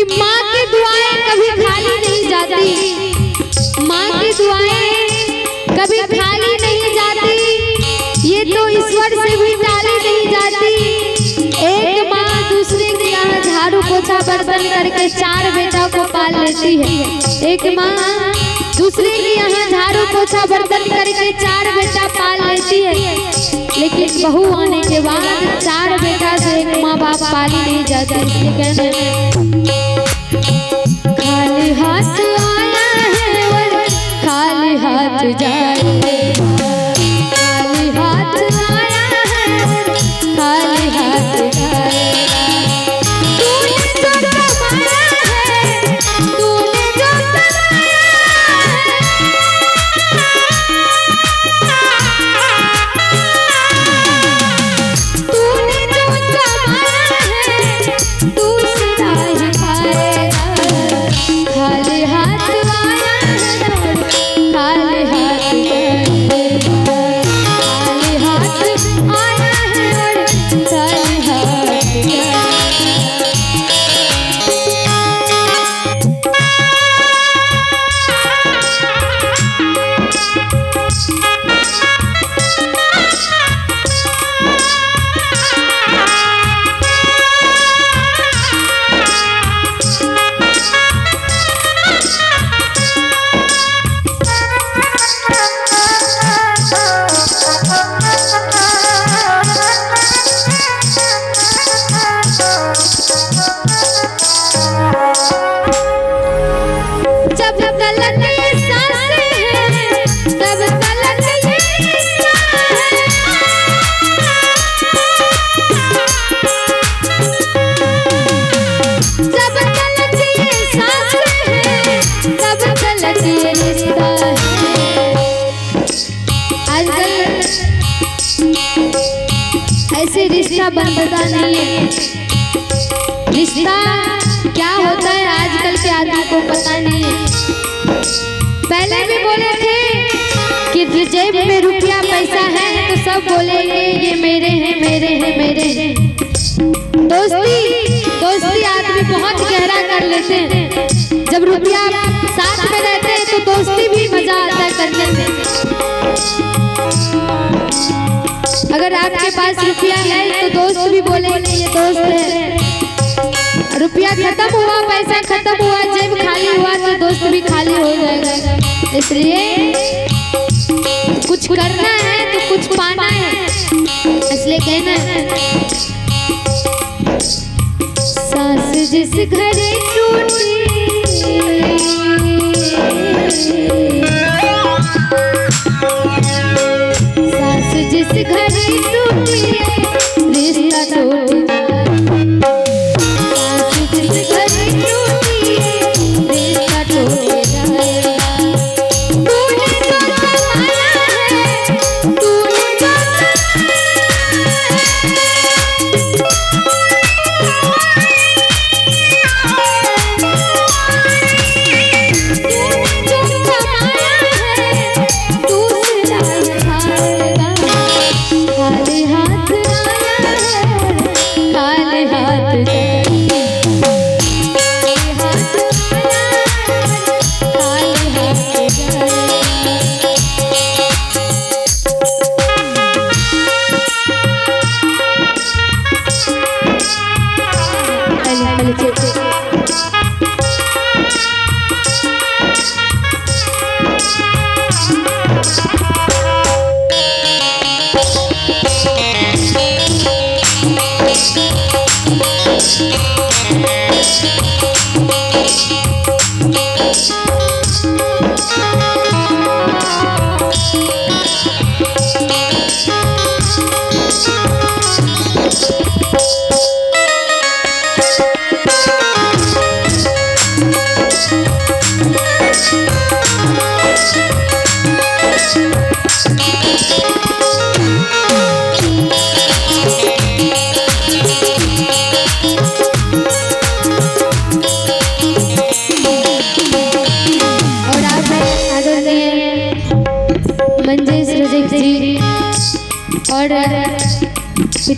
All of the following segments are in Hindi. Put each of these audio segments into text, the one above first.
कि माँ की दुआएं कभी खाली नहीं जाती, माँ की दुआएं कभी खाली नहीं जाती, ये तो ईश्वर से भी टाली नहीं जाती। एक माँ दूसरे के यहाँ झाड़ू पोछा बर्तन करके 4 बेटा को पाल लेती है। एक माँ दूसरे के यहाँ झाड़ू पोछा बर्तन करके 4 बेटा पाल लेती है, लेकिन बहू आने के बाद 4 बेटा से एक माँ बाप पाली नहीं जाती। इसलिए कहते हैं खाली हाथ आया है और खाली हाथ जाए, खाली हाथ आया है खाली हाथ जाए। तूने जो कमाया है, तूने जो कमाया है, तूने जो कमाया है दूसरा ही खाएगा। खाली हाथ आया है खाली हाथ जाएगा, खाली हाथ आया है और खाली हाथ जाएगा। जब तलक ये सांसें हैं, तब तलक ये रिश्ता है। जब तलक ये सांसें हैं, तब तलक ये रिश्ता है। आजकल ऐसे रिश्ता बनता नहीं है। रिश्ता क्या होता है आजकल के आदमी को पता नहीं है। पहले भी बोले थे कि जेब में रुपया पैसा है तो सब बोलेंगे ये मेरे हैं मेरे हैं मेरे हैं। दोस्ती आदमी बहुत गहरा कर लेते हैं। जब रुपया साथ में रहते हैं तो दोस्ती भी मजा आता है करने में। अगर आपके पास रुपया है तो दोस्त भी बोलेंगे ये दोस्त है। रुपया खत्म हुआ, पैसा खत्म हुआ, जेब खाली हुआ तो दोस्त भी खाली हो जाएगा। इसलिए कुछ करना है तो कुछ पाना है, इसलिए कहना है सांस जिस घड़े टूटी, सांस जिस घड़े टूटी रिश्ता टूट खाली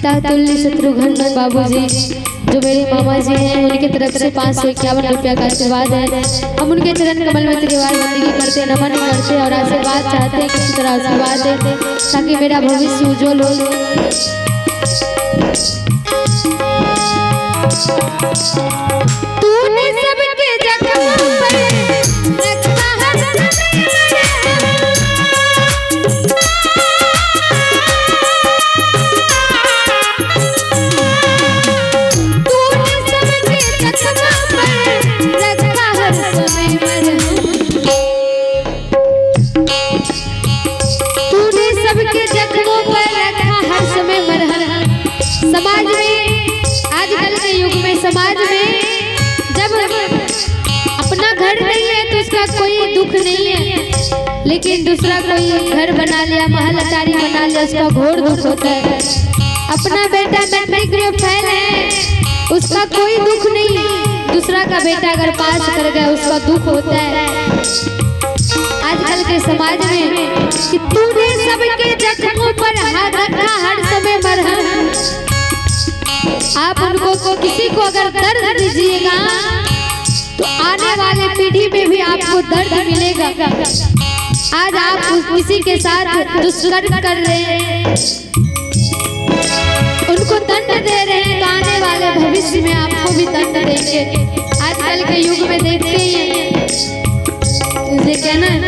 पिता तुल्य शत्रुघ्न बाबूजी जो मेरे मामा जी हैं, उनकी तरफ से 551 रुपया का आशीर्वाद है। हम उनके चरण कमल में त्रिवार बंदगी करते, नमन करते और आशीर्वाद चाहते हैं, किसी तरह आशीर्वाद देते ताकि मेरा भविष्य उज्जवल हो। तूने सबके जख्मों पर रखा हर समाज में, आजकल के युग में समाज में जब अपना घर नहीं है तो उसका कोई दुख नहीं है, लेकिन दूसरा कोई घर बना लिया, महल अटारी बना लिया, उसका घोर दुख होता है। अपना बेटा मैट्रिक में फेल है, उसका कोई दुख नहीं, दूसरा का बेटा अगर पास कर गया उसका दुख होता है। आजकल के समाज में कि तूने सबके जख्मों पर हाथ रखा हर समय मरहम। आप उनको किसी को अगर दर्द दीजिएगा तो आने वाले पीढ़ी में भी आपको दर्द मिलेगा। आज आप किसी के साथ दुष्कर्म कर रहे हैं, उनको दंड दे रहे हैं, तो आने वाले भविष्य में आपको भी दंड देंगे। आजकल के युग में देखते ही हैं, इसलिए कहना है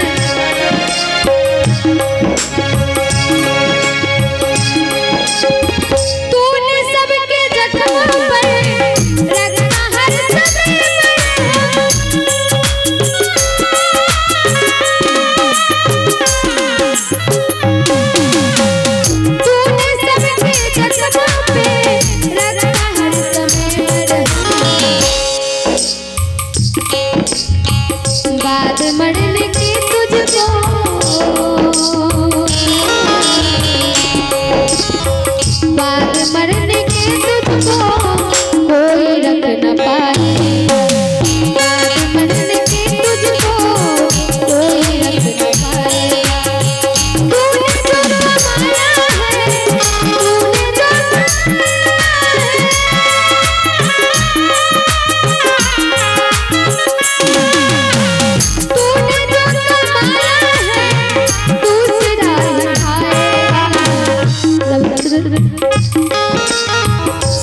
बाद मरने की तुझको, बाद मरने की तुझको कोई रख न पाए, बाद मरने की तुझको कोई रख न पाए। तूने जो कमाया है, तूने जो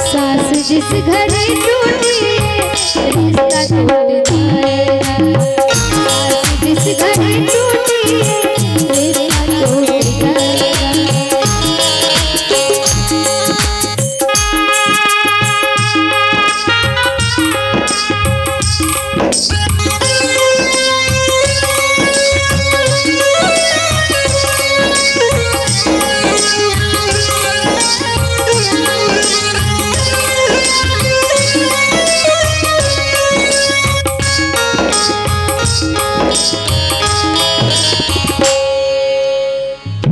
सास जिस घड़ी टूटी रिश्ता टूट जाएगा, सास जिस घड़ी टूटी रिश्ता टूट जाएगा।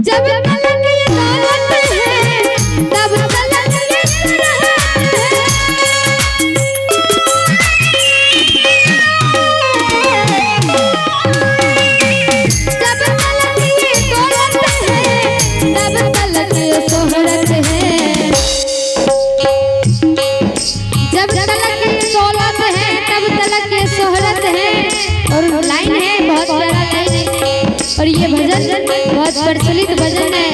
जब तलक ये दौलत है तब तलक ये तरह है, जब तलक ये दौलत है तब तलक ये शोहरत है, जब तलक ये दौलत है तब तलक ये शोहरत है। और लाइन है, बहुत प्यारा लाइन है, और ये भजन बहुत प्रचलित भजन है।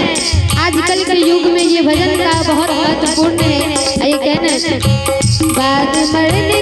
आजकल के युग में ये भजन का बहुत महत्वपूर्ण है। ये कहना बाद मरने